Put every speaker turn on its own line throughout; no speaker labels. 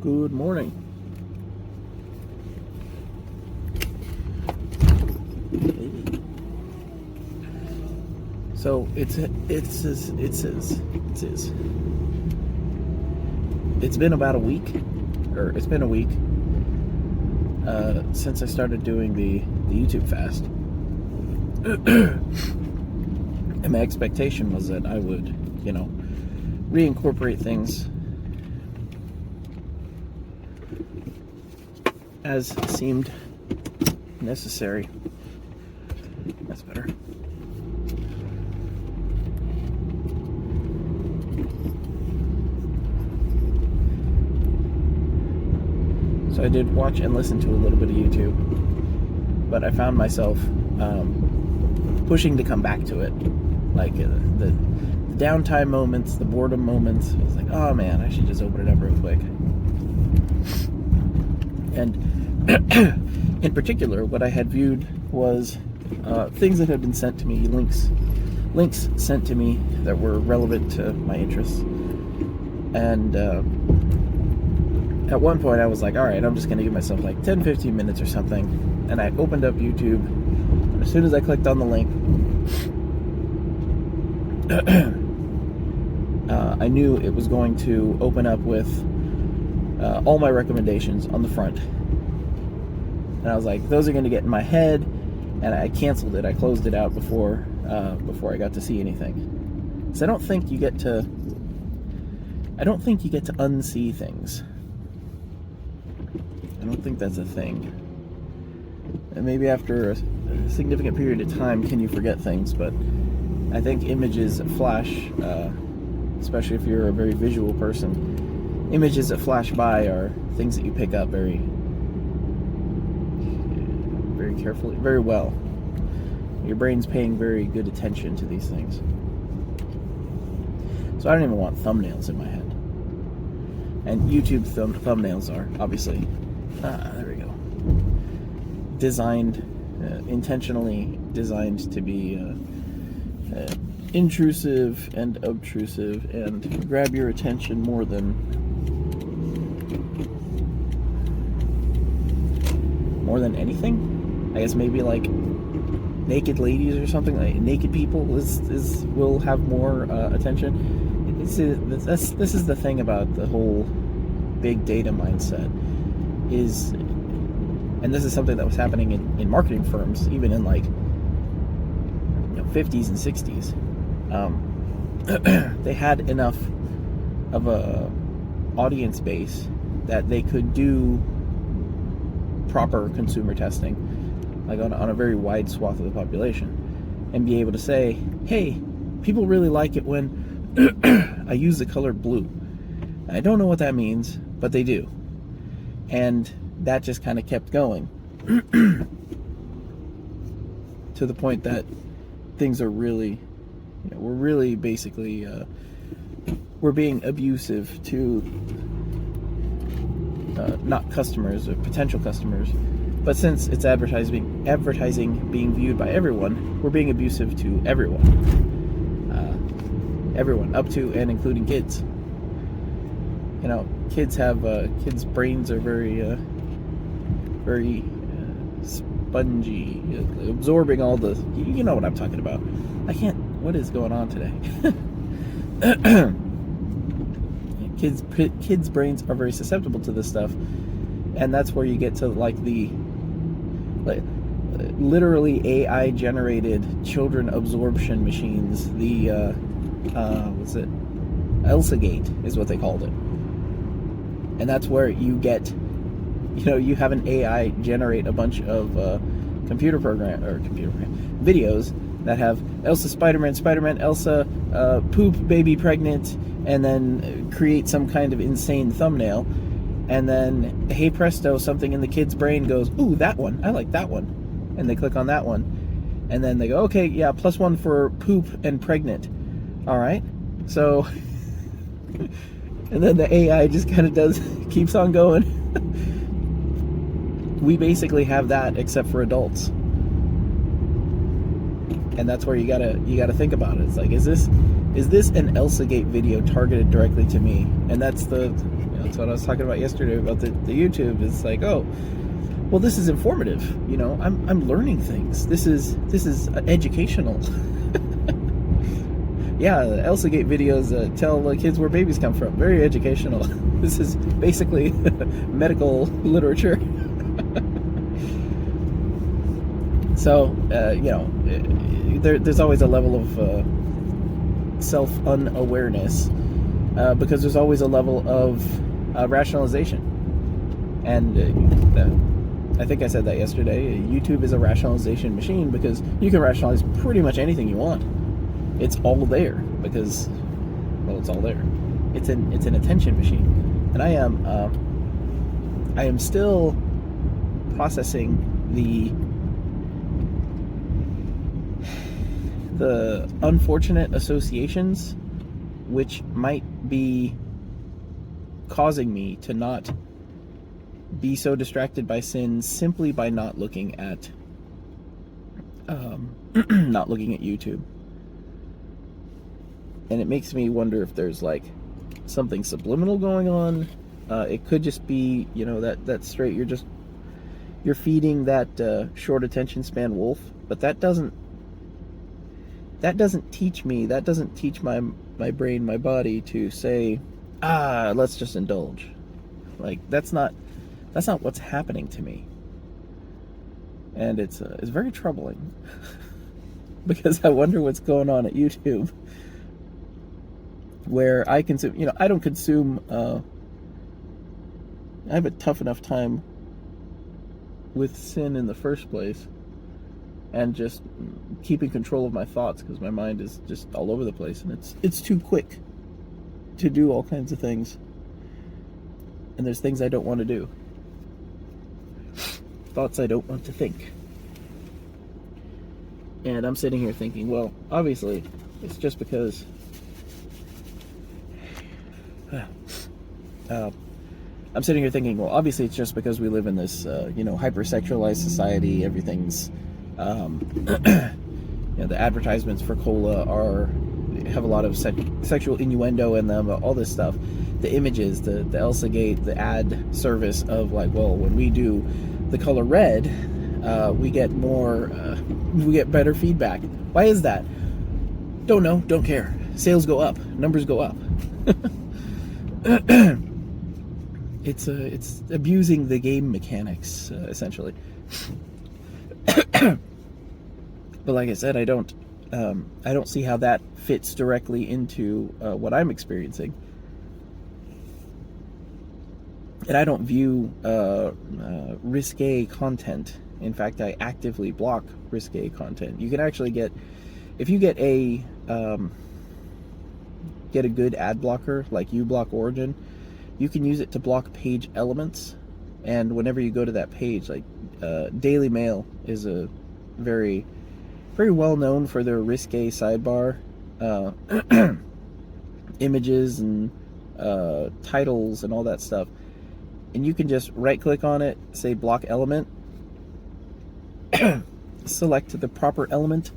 Good morning. So it's been about a week, or it's been a week since I started doing the YouTube fast. And my expectation was that I would, reincorporate things as seemed necessary. That's better. So I did watch and listen to a little bit of YouTube, but I found myself pushing to come back to it. Like the downtime moments, the boredom moments. I was like, oh man, I should just open it up real quick. And in particular, what I had viewed was things that had been sent to me, links sent to me that were relevant to my interests. And at one point I was like, all right, I'm just going to give myself like 10-15 minutes or something. And I opened up YouTube. And as soon as I clicked on the link, I knew it was going to open up with all my recommendations on the front. And I was like, those are going to get in my head. And I canceled it. I closed it out before I got to see anything. So I don't think you get to unsee things. I don't think that's a thing. And maybe after a significant period of time can you forget things, but I think images flash, especially if you're a very visual person, images that flash by are things that you pick up very carefully, very well. Your brain's paying very good attention to these things. So I don't even want thumbnails in my head. And YouTube thumbnails are obviously, there we go, intentionally designed to be intrusive and obtrusive and grab your attention more than anything. I guess maybe like naked ladies or something, like naked people will have more attention. This is the thing about the whole big data mindset is, and this is something that was happening in marketing firms even in like 50s and 60s. They had enough of a audience base that they could do proper consumer testing, like on a very wide swath of the population, and be able to say, hey, people really like it when I use the color blue. I don't know what that means, but they do. And that just kind of kept going to the point that things are really, we're really basically, we're being abusive to not customers or potential customers, but since it's advertising being viewed by everyone, we're being abusive to everyone. Everyone, up to and including kids. Kids' brains are very spongy, absorbing all the, you know what I'm talking about. What is going on today? Kids' brains are very susceptible to this stuff, and that's where you get to literally AI generated children absorption machines. The what's it? Elsagate is what they called it. And that's where you get, you have an AI generate a bunch of computer program videos that have Elsa Spider-Man, Elsa poop baby pregnant, and then create some kind of insane thumbnail, and then hey presto, something in the kid's brain goes, ooh, that one, I like that one, and they click on that one, and then they go, okay, yeah, +1 for poop and pregnant. All right, so and then the AI just kind of keeps on going. We basically have that except for adults. And that's where you gotta think about it. It's like, is this an Elsagate video targeted directly to me? And that's the That's what I was talking about yesterday about the YouTube. It's like, oh, well, this is informative. I'm learning things. This is educational. Yeah, Elsagate videos tell kids where babies come from. Very educational. This is basically medical literature. So, there's always a level of self-unawareness because there's always a level of rationalization. And I think I said that yesterday. YouTube is a rationalization machine because you can rationalize pretty much anything you want. It's all there because, well, it's all there. It's an attention machine, and I am still processing the unfortunate associations which might be causing me to not be so distracted by sin simply by not looking at YouTube. And it makes me wonder if there's like something subliminal going on. It could just be, that straight you're feeding that short attention span wolf, but that doesn't teach me, that doesn't teach my brain, my body to say, let's just indulge. Like that's not what's happening to me. And it's very troubling because I wonder what's going on at YouTube, where I consume, I don't consume, I have a tough enough time with sin in the first place and just keeping control of my thoughts because my mind is just all over the place and it's too quick to do all kinds of things. And there's things I don't want to do. Thoughts I don't want to think. And I'm sitting here thinking, well, obviously, it's just because I'm sitting here thinking, well, obviously it's just because we live in this, hypersexualized society. Everything's, the advertisements for cola have a lot of sexual innuendo in them, all this stuff. The images, the Elsagate, the ad service of like, well, when we do the color red, we get better feedback. Why is that? Don't know, don't care. Sales go up, numbers go up. It's abusing the game mechanics, essentially. But like I said, I don't see how that fits directly into what I'm experiencing. And I don't view risque content. In fact, I actively block risque content. You can actually if you get a good ad blocker like uBlock Origin, you can use it to block page elements. And whenever you go to that page, like Daily Mail is a very well known for their risque sidebar, images and titles and all that stuff. And you can just right click on it, say block element, select the proper element.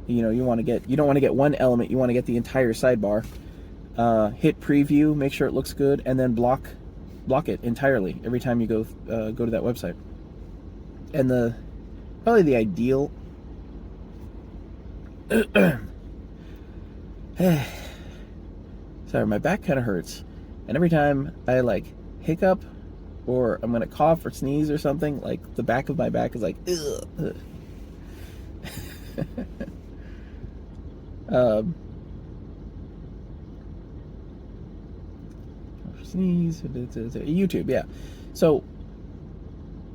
You don't want to get one element, you want to get the entire sidebar. Hit preview, make sure it looks good, and then block it entirely every time you go to that website. And probably the ideal sorry, my back kind of hurts, and every time I like hiccup or I'm gonna cough or sneeze or something, like the back of my back is like ugh. Sneeze. YouTube, yeah. So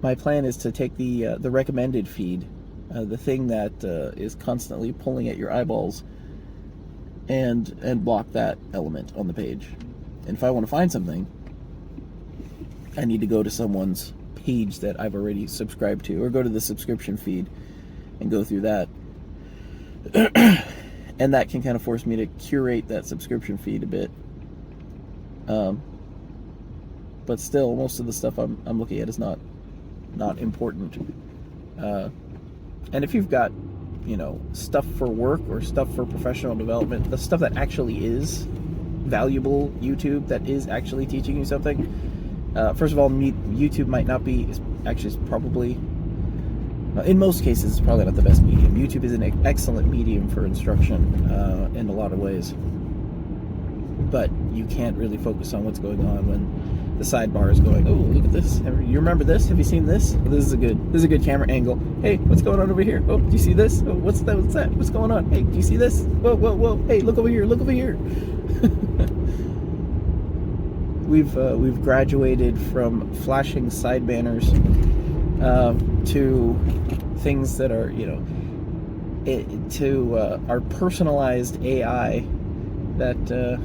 my plan is to take the recommended feed, the thing that is constantly pulling at your eyeballs, and block that element on the page. And if I want to find something, I need to go to someone's page that I've already subscribed to, or go to the subscription feed and go through that. And that can kind of force me to curate that subscription feed a bit. But still, most of the stuff I'm looking at is not important. And if you've got, stuff for work or stuff for professional development, the stuff that actually is valuable YouTube that is actually teaching you something. First of all, YouTube might not be, actually it's probably, in most cases, it's probably not the best medium. YouTube is an excellent medium for instruction in a lot of ways. But you can't really focus on what's going on when the sidebar is going, oh, look at this. You remember this? Have you seen this? Oh, this is a good camera angle. Hey, what's going on over here? Oh, do you see this? Oh, what's that? What's that? What's going on? Hey, do you see this? Whoa, whoa, whoa. Hey, look over here. Look over here. We've graduated from flashing side banners to things that are, our personalized AI that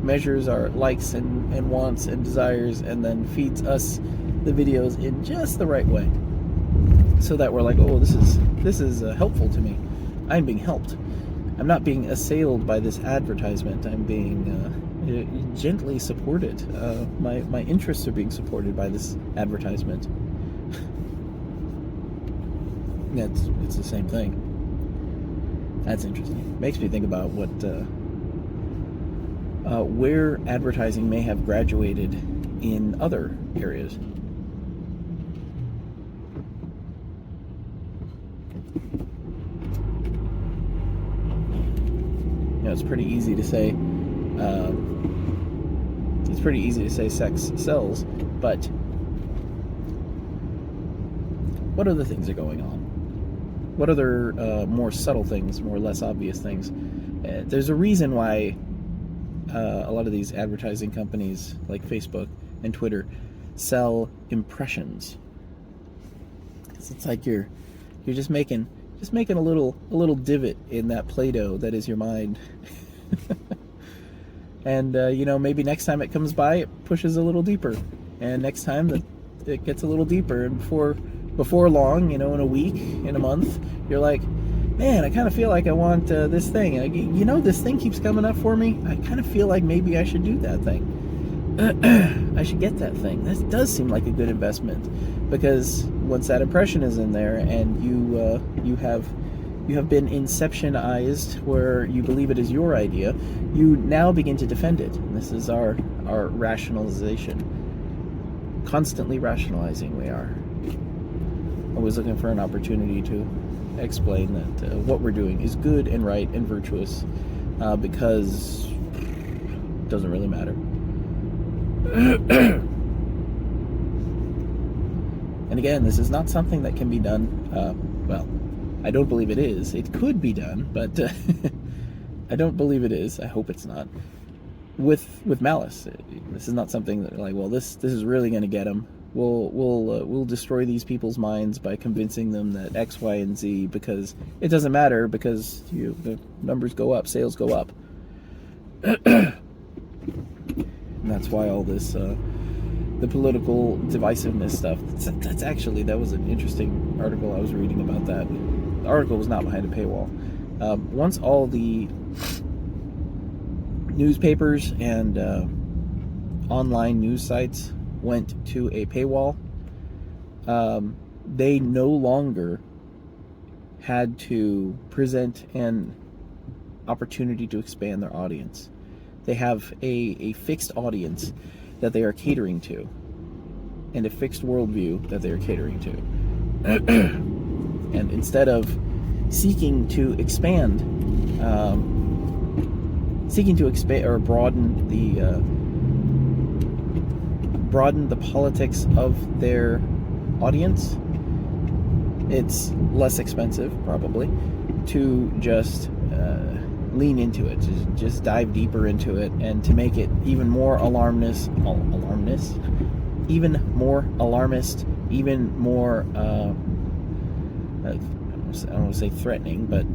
measures our likes and wants and desires, and then feeds us the videos in just the right way, so that we're like, oh, this is helpful to me. I'm being helped. I'm not being assailed by this advertisement. I'm being gently supported. My interests are being supported by this advertisement. It's the same thing. That's interesting. Makes me think about what where advertising may have graduated in other areas. It's pretty easy to say. It's pretty easy to say sex sells, but what other things are going on? What other more subtle things, more less obvious things? There's a reason why a lot of these advertising companies like Facebook and Twitter sell impressions. It's like you're just making a little divot in that Play-Doh that is your mind. And maybe next time it comes by, it pushes a little deeper, and next time it gets a little deeper, and before long, in a week, in a month, you're like, man, I kind of feel like I want this thing. This thing keeps coming up for me. I kind of feel like maybe I should do that thing. I should get that thing. This does seem like a good investment, because once that impression is in there, and you have been inceptionized where you believe it is your idea, you now begin to defend it. And this is our rationalization. Constantly rationalizing, we are. Always looking for an opportunity to explain that what we're doing is good and right and virtuous, because it doesn't really matter. And again, this is not something that can be done, I don't believe it is. It could be done, but I don't believe it is. I hope it's not. With malice. This is not something that, like, well, this is really going to get them. We'll destroy these people's minds by convincing them that X, Y, and Z, because it doesn't matter, because the numbers go up, sales go up. And that's why all this the political divisiveness stuff. That was an interesting article I was reading about that. The article was not behind a paywall. Once all the newspapers and online news sites went to a paywall, they no longer had to present an opportunity to expand their audience. They have a fixed audience that they are catering to, and a fixed worldview that they are catering to. And instead of seeking to expand or broaden the politics of their audience, it's less expensive probably to just lean into it, to just dive deeper into it, and to make it even more alarmist, even more I don't want to say threatening, but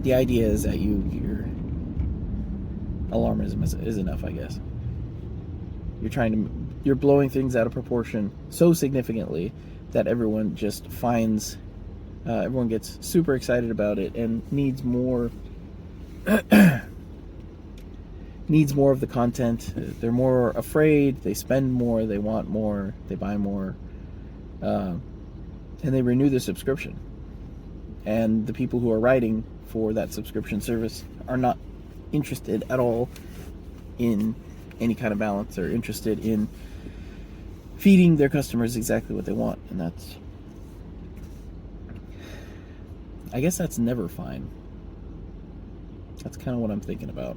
the idea is that your alarmism is enough, I guess. You're blowing things out of proportion so significantly that everyone just everyone gets super excited about it and needs more of the content. They're more afraid, they spend more, they want more, they buy more, and they renew the subscription. And the people who are writing for that subscription service are not interested at all in any kind of balance, or interested in feeding their customers exactly what they want. And I guess that's never fine. That's kind of what I'm thinking about.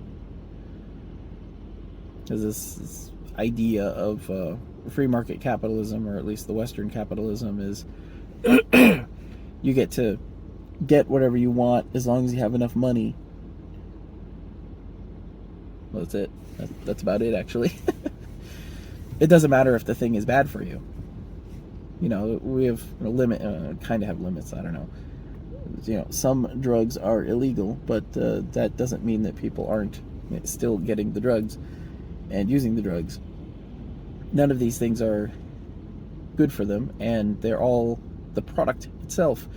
Because this idea of free market capitalism, or at least the Western capitalism, is you get to get whatever you want as long as you have enough money. Well, that's it. That's about it, actually. It doesn't matter if the thing is bad for you. You know, we have a limit, kind of have limits, I don't know. You know, some drugs are illegal, but that doesn't mean that people aren't still getting the drugs and using the drugs. None of these things are good for them, and they're all, the product itself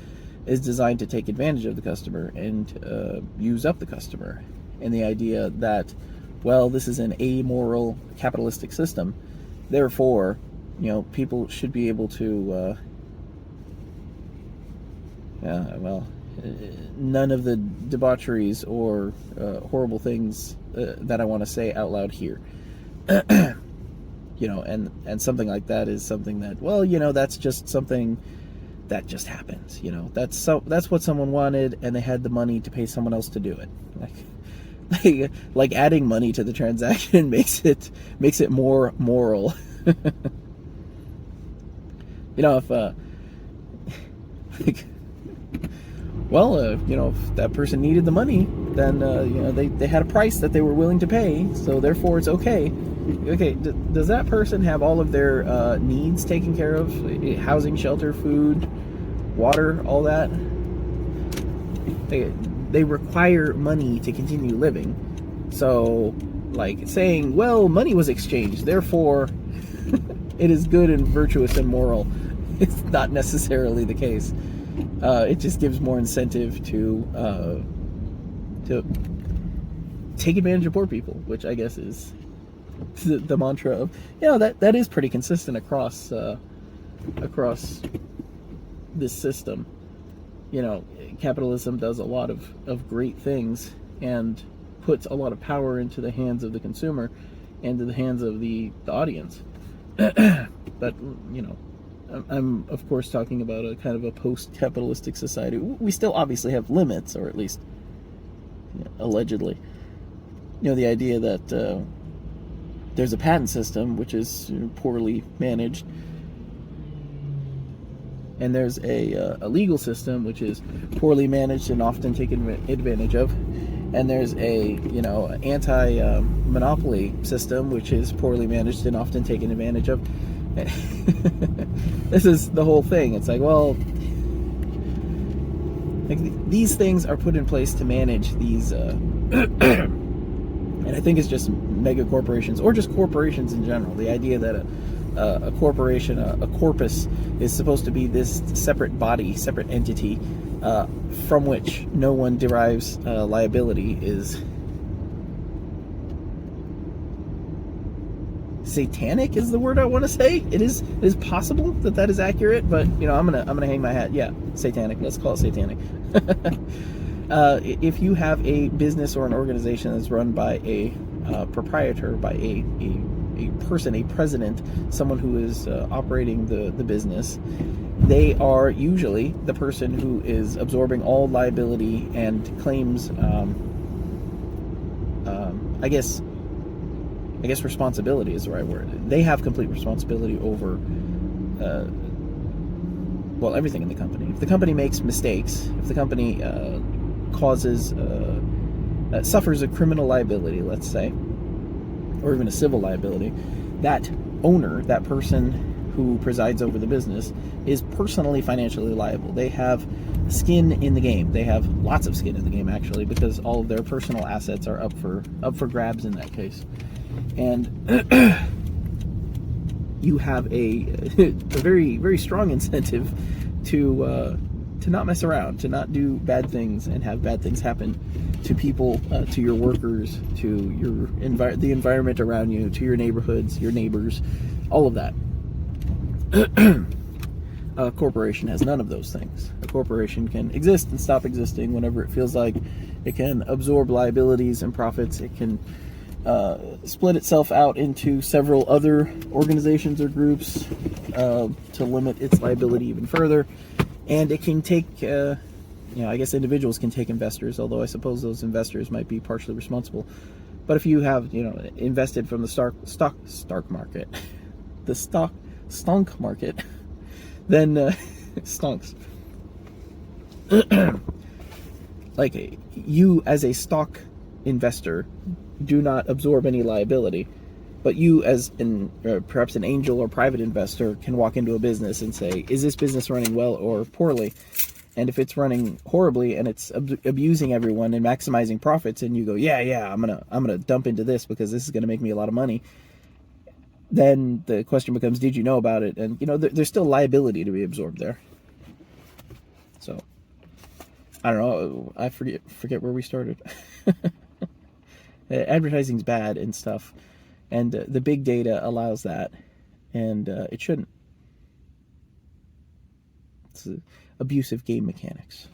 is designed to take advantage of the customer and use up the customer. And the idea that, well, this is an amoral capitalistic system, therefore, you know, people should be able to none of the debaucheries or horrible things that I want to say out loud here. You know, and something like that is something that, well, you know, that's just something that just happens. You know, that's what someone wanted, and they had the money to pay someone else to do it. Like adding money to the transaction makes it more moral. You know, if you know, if that person needed the money, then you know, they had a price that they were willing to pay, so therefore it's okay. Okay, does that person have all of their needs taken care of? Housing, shelter, food, water, all that? They require money to continue living. So, like, saying, well, money was exchanged, therefore it is good and virtuous and moral, it's not necessarily the case. It just gives more incentive to take advantage of poor people, which I guess is the mantra of, you know, that is pretty consistent across this system. You know, capitalism does a lot of great things and puts a lot of power into the hands of the consumer and to the hands of the audience. But, you know, I'm of course talking about a kind of a post-capitalistic society. We still obviously have limits, or at least, you know, allegedly. You know, the idea that there's a patent system which is poorly managed, and there's a legal system which is poorly managed and often taken advantage of, and there's a, you know, anti-monopoly system which is poorly managed and often taken advantage of. This is the whole thing. It's like, well, like, these things are put in place to manage these and I think it's just mega corporations, or just corporations in general. The idea that a corporation, a corpus, is supposed to be this separate body, separate entity, from which no one derives liability, is satanic, is the word I want to say. It is possible that is accurate, but, you know, I'm gonna hang my hat. Yeah, satanic. Let's call it satanic. If you have a business or an organization that's run by a proprietor, by a person, a president, someone who is operating the business, they are usually the person who is absorbing all liability and claims, I guess responsibility is the right word. They have complete responsibility over, well, everything in the company. If the company makes mistakes, if the company suffers a criminal liability, let's say, or even a civil liability, that owner, that person who presides over the business, is personally financially liable. They have skin in the game. They have lots of skin in the game, actually, because all of their personal assets are up for grabs in that case. And you have a very, very strong incentive to not mess around, to not do bad things and have bad things happen to people, to your workers, to the environment around you, to your neighborhoods, your neighbors, all of that. A corporation has none of those things. A corporation can exist and stop existing whenever it feels like. It can absorb liabilities and profits. It can split itself out into several other organizations or groups to limit its liability even further. And it can take, I guess individuals can take investors, although I suppose those investors might be partially responsible. But if you have, invested from the stock market, the stonk market, then stonks. Like, you as a stock investor do not absorb any liability, but you as perhaps an angel or private investor can walk into a business and say, is this business running well or poorly? And if it's running horribly and it's abusing everyone and maximizing profits, and you go, yeah, I'm gonna dump into this because this is gonna make me a lot of money, then the question becomes, did you know about it? And there's still liability to be absorbed there. So I don't know. I forget where we started. Advertising's bad and stuff, and the big data allows that, and it shouldn't. It's abusive game mechanics.